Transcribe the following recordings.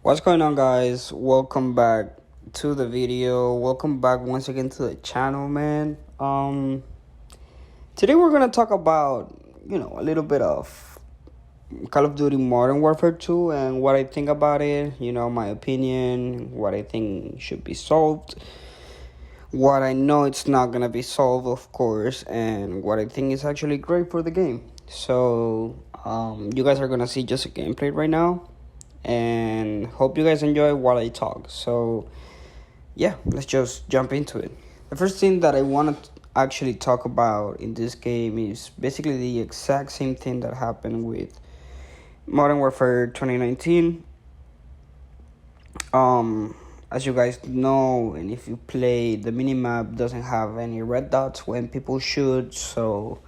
What's going on, guys? Welcome back to the video. Welcome back once again to the channel, man. Today we're gonna talk about a little bit of Call of Duty Modern Warfare 2 and what I think about it. My opinion, what I think should be solved, what I know it's not gonna be solved, of course, and what I think is actually great for the game. So, you guys are gonna see just a gameplay right now, and hope you guys enjoy while I talk. So, yeah, let's just jump into it. The first thing that I want to actually talk about in this game is basically the exact same thing that happened with Modern Warfare 2019. As you guys know, and if you play, the minimap doesn't have any red dots when people shoot, so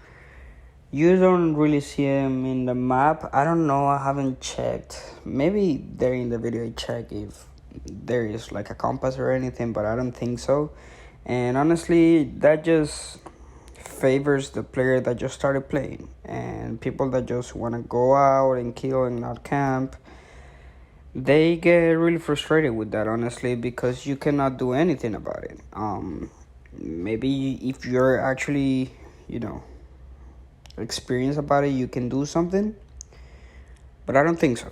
you don't really see them in the map. I don't know, I haven't checked. Maybe there in the video I check if there is like a compass or anything, but I don't think so. And honestly, that just favors the player that just started playing, and people that just want to go out and kill and not camp. They get really frustrated with that, honestly, because you cannot do anything about it. Maybe if you're actually, experienced about it, you can do something, but I don't think so.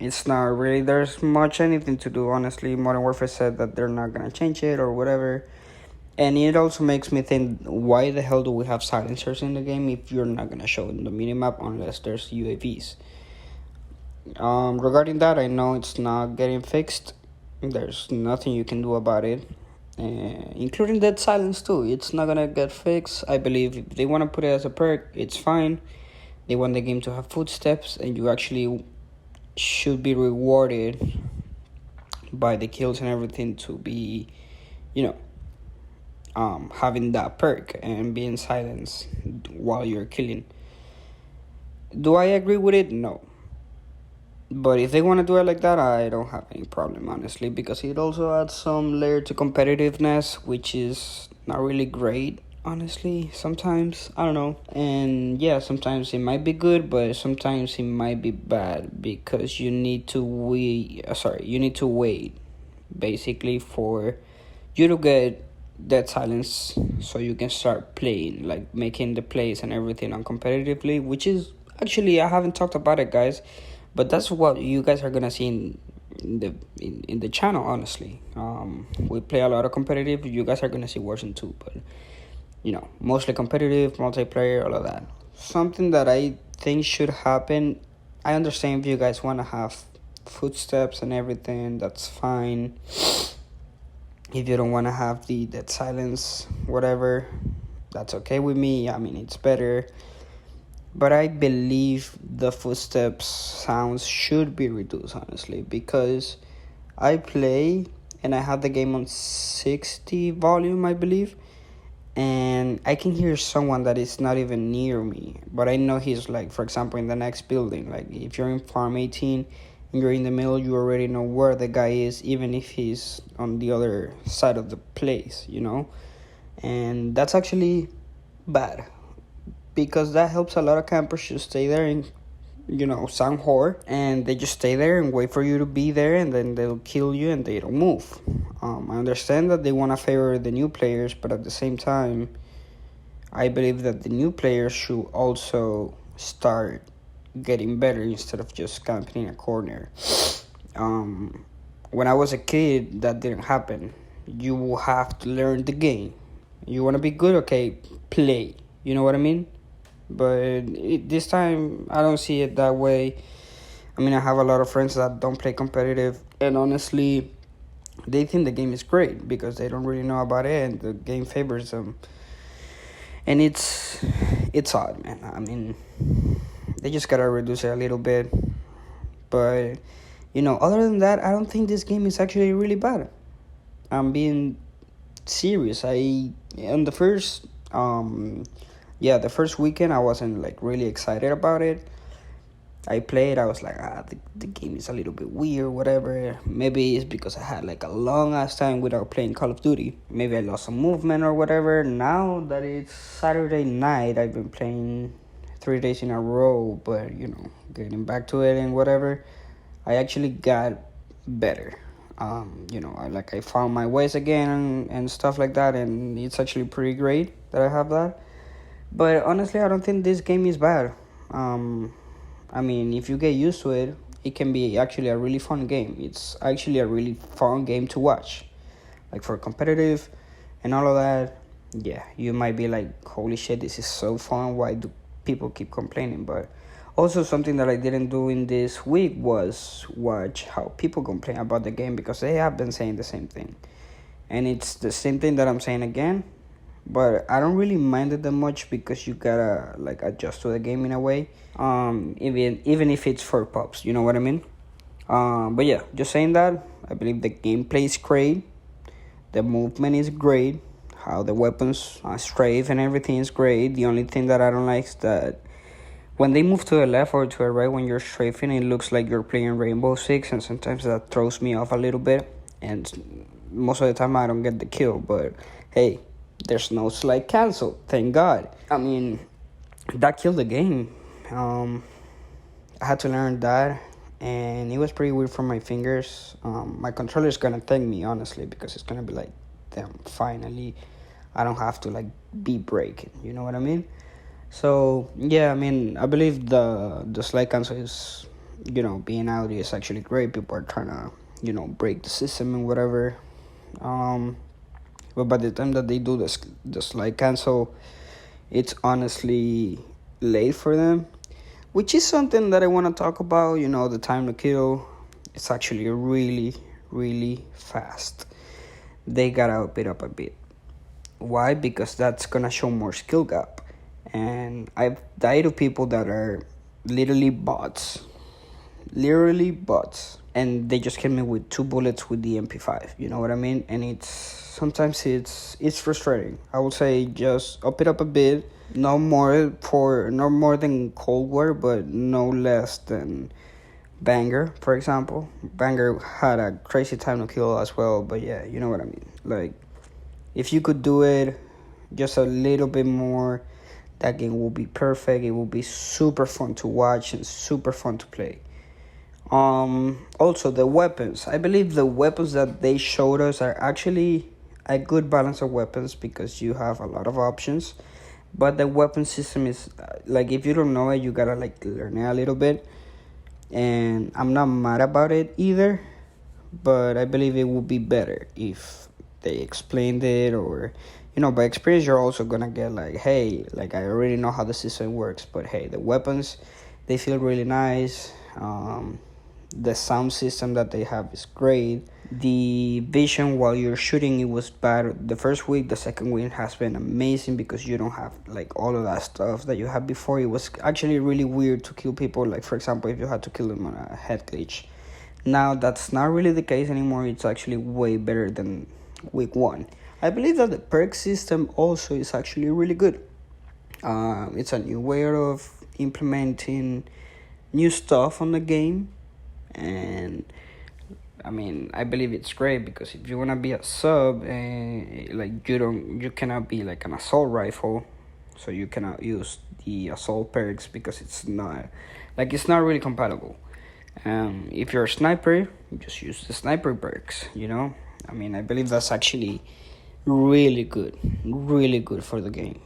It's not really, there's much anything to do, honestly. Modern Warfare said that they're not gonna change it or whatever. And it also makes me think, why the hell do we have silencers in the game if you're not gonna show in the minimap unless there's UAVs? Regarding that, I know it's not getting fixed. There's nothing you can do about it, including dead silence too. It's not gonna get fixed. I believe if they want to put it as a perk, it's fine. They want the game to have footsteps, and you actually should be rewarded by the kills and everything to be, having that perk and being silenced while you're killing. Do I agree with it? No. But if they want to do it like that, I don't have any problem, honestly, because it also adds some layer to competitiveness, which is not really great, honestly. Sometimes, I don't know. And yeah, sometimes it might be good, but sometimes it might be bad because you need to wait basically for you to get that silence so you can start playing, like making the plays and everything on competitively, which is actually, I haven't talked about it, guys, but that's what you guys are gonna see in the channel, honestly. We play a lot of competitive. You guys are gonna see Warzone 2, but mostly competitive, multiplayer, all of that. Something that I think should happen, I understand if you guys want to have footsteps and everything, that's fine. If you don't want to have the dead silence, whatever, that's okay with me. I mean, it's better. But I believe the footsteps sounds should be reduced, honestly, because I play and I have the game on 60 volume, I believe, and I can hear someone that is not even near me, but I know he's, like, for example, in the next building. Like, if you're in Farm 18 and you're in the middle, you already know where the guy is, even if he's on the other side of the place, and that's actually bad, because that helps a lot of campers to stay there and sound whore, and they just stay there and wait for you to be there, and then they'll kill you and they don't move. I understand that they want to favor the new players, but at the same time, I believe that the new players should also start getting better instead of just camping in a corner. When I was a kid, that didn't happen. You will have to learn the game. You want to be good? Okay, play. You know what I mean? But this time, I don't see it that way. I mean, I have a lot of friends that don't play competitive, and honestly, they think the game is great because they don't really know about it, and the game favors them. And it's odd, man. I mean, they just gotta reduce it a little bit. But other than that, I don't think this game is actually really bad. I'm being serious. On the first the first weekend I wasn't like really excited about it. I played, I was like, the game is a little bit weird, whatever. Maybe it's because I had like a long ass time without playing Call of Duty. Maybe I lost some movement or whatever. Now that it's Saturday night, I've been playing 3 days in a row, but getting back to it and whatever, I actually got better. I found my ways again and stuff like that, and it's actually pretty great that I have that. But honestly, I don't think this game is bad. Um, I mean, if you get used to it, it can be actually a really fun game. It's actually a really fun game to watch. Like for competitive and all of that, yeah, you might be like, holy shit, this is so fun. Why do people keep complaining? But also, something that I didn't do in this week was watch how people complain about the game because they have been saying the same thing. And it's the same thing that I'm saying again, but I don't really mind it that much because you gotta like adjust to the game in a way. Even if it's for pups, you know what I mean. But yeah, just saying that, I believe the gameplay is great, the movement is great, how the weapons strafe and everything is great. The only thing that I don't like is that when they move to the left or to the right when you're strafing, it looks like you're playing Rainbow Six, and sometimes that throws me off a little bit. And most of the time, I don't get the kill. But hey, there's no slide cancel, thank God. I mean, that killed the game. I had to learn that, and it was pretty weird for my fingers. My controller's gonna thank me honestly because it's gonna be like, damn, finally, I don't have to like be breaking. You know what I mean? So yeah, I mean, I believe the slide cancel is, being out is actually great. People are trying to, break the system and whatever. Um, but by the time that they do the slide cancel, it's honestly late for them, which is something that I want to talk about. The time to kill, it's actually really, really fast. They gotta up it up a bit. Why? Because that's gonna show more skill gap. And I've died to people that are literally bots. And they just kill me with 2 bullets with the MP5. You know what I mean? And sometimes it's frustrating. I would say just up it up a bit. No more than Cold War, but no less than Banger, for example. Banger had a crazy time to kill as well, but yeah, you know what I mean. Like, if you could do it just a little bit more, that game will be perfect. It will be super fun to watch and super fun to play. Also the weapons. I believe the weapons that they showed us are actually a good balance of weapons because you have a lot of options. But the weapon system is like, if you don't know it, you gotta like learn it a little bit. And I'm not mad about it either, but I believe it would be better if they explained it, or by experience you're also gonna get like, hey, like I already know how the system works, but hey, the weapons, they feel really nice. The sound system that they have is great. The vision while you're shooting, it was bad the first week. The second week has been amazing because you don't have like all of that stuff that you had before. It was actually really weird to kill people, like for example if you had to kill them on a head glitch. Now that's not really the case anymore. It's actually way better than week 1. I believe that the perk system also is actually really good. It's a new way of implementing new stuff on the game, and I mean, I believe it's great because if you wanna be a sub, like you cannot be like an assault rifle, so you cannot use the assault perks because it's not really compatible. If you're a sniper, you just use the sniper perks. I mean, I believe that's actually really good for the game.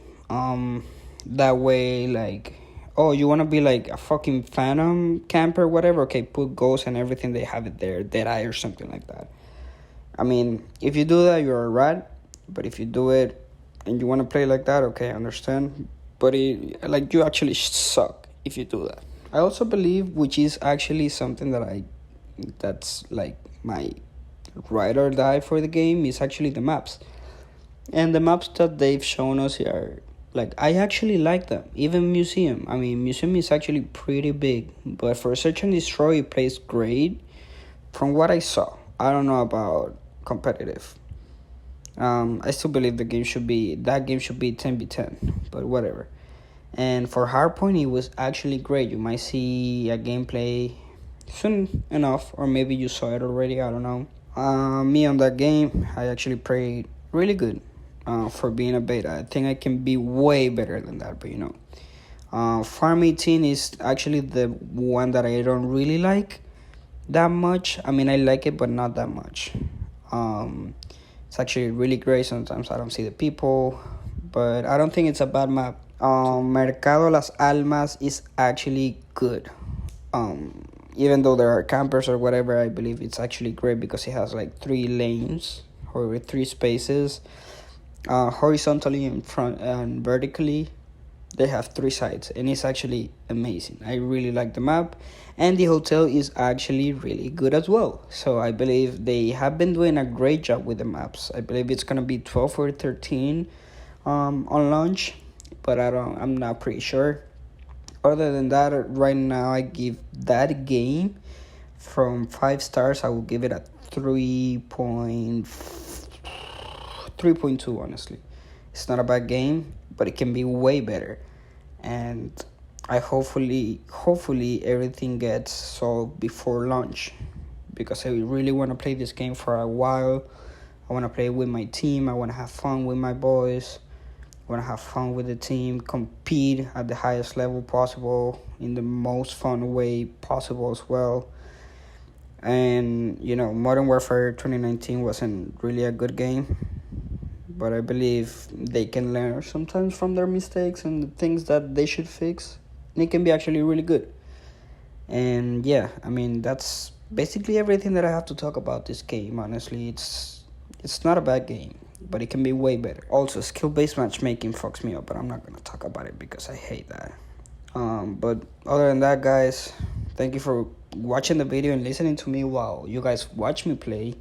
That way, like, oh, you want to be like a fucking phantom camper, whatever, okay, put ghosts and everything, they have it there, Deadeye or something like that. I mean, if you do that, you're a rat. But if you do it and you want to play like that, okay, I understand. But you actually suck if you do that. I also believe, which is actually something that's like my ride or die for the game, is actually the maps. And the maps that they've shown us here, like, I actually like them. Even Museum. I mean, Museum is actually pretty big, but for Search and Destroy, it plays great from what I saw. I don't know about competitive. I still believe that game should be 10v10, but whatever. And for Hardpoint, it was actually great. You might see a gameplay soon enough, or maybe you saw it already, I don't know. Me on that game, I actually played really good. For being a beta, I think I can be way better than that, but Farm 18 is actually the one that I don't really like. that much. I mean, I like it, but not that much. Um, it's actually really great. Sometimes I don't see the people, but I don't think it's a bad map. Mercado Las Almas is actually good. Even though there are campers or whatever, I believe it's actually great because it has like 3 lanes or 3 spaces, horizontally in front and vertically. They have 3 sides, and it's actually amazing. I really like the map, and the hotel is actually really good as well. So I believe they have been doing a great job with the maps. I believe it's gonna be 12 or 13 on launch, but I'm not pretty sure. Other than that, right now I give that game from 5 stars. I will give it a 3.2. Honestly, it's not a bad game, but it can be way better. And I hopefully everything gets solved before launch, because I really want to play this game for a while. I want to play with my team. I want to have fun with my boys. I want to have fun with the team, compete at the highest level possible in the most fun way possible as well. And Modern Warfare 2019 wasn't really a good game, but I believe they can learn sometimes from their mistakes and the things that they should fix. And it can be actually really good. And yeah, I mean, that's basically everything that I have to talk about this game. Honestly, it's not a bad game, but it can be way better. Also, skill-based matchmaking fucks me up, but I'm not gonna talk about it because I hate that. But other than that, guys, thank you for watching the video and listening to me while you guys watch me play.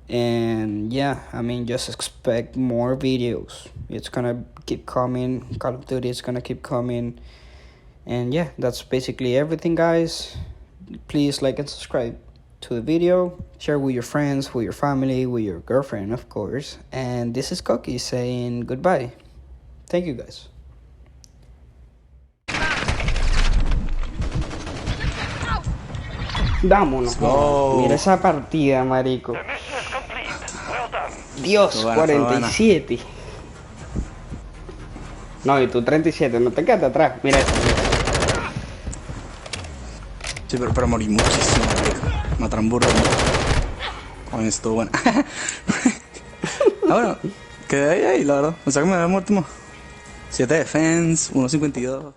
And yeah, I mean, just expect more videos. It's gonna keep coming. Call of Duty is gonna keep coming. And yeah, that's basically everything, guys. Please like and subscribe to the video. Share with your friends, with your family, with your girlfriend, of course. And this is Koki saying goodbye. Thank you, guys. Vámonos. Mira esa partida, marico. Dios, 47. No, y tú 37, no te quedas atrás. Mira esto. Sí, pero morí muchísimo, mataron burro. Coño, estuvo bueno. Bueno, quedé ahí, la verdad. O sea que me había muerto 7 defense, 1.52.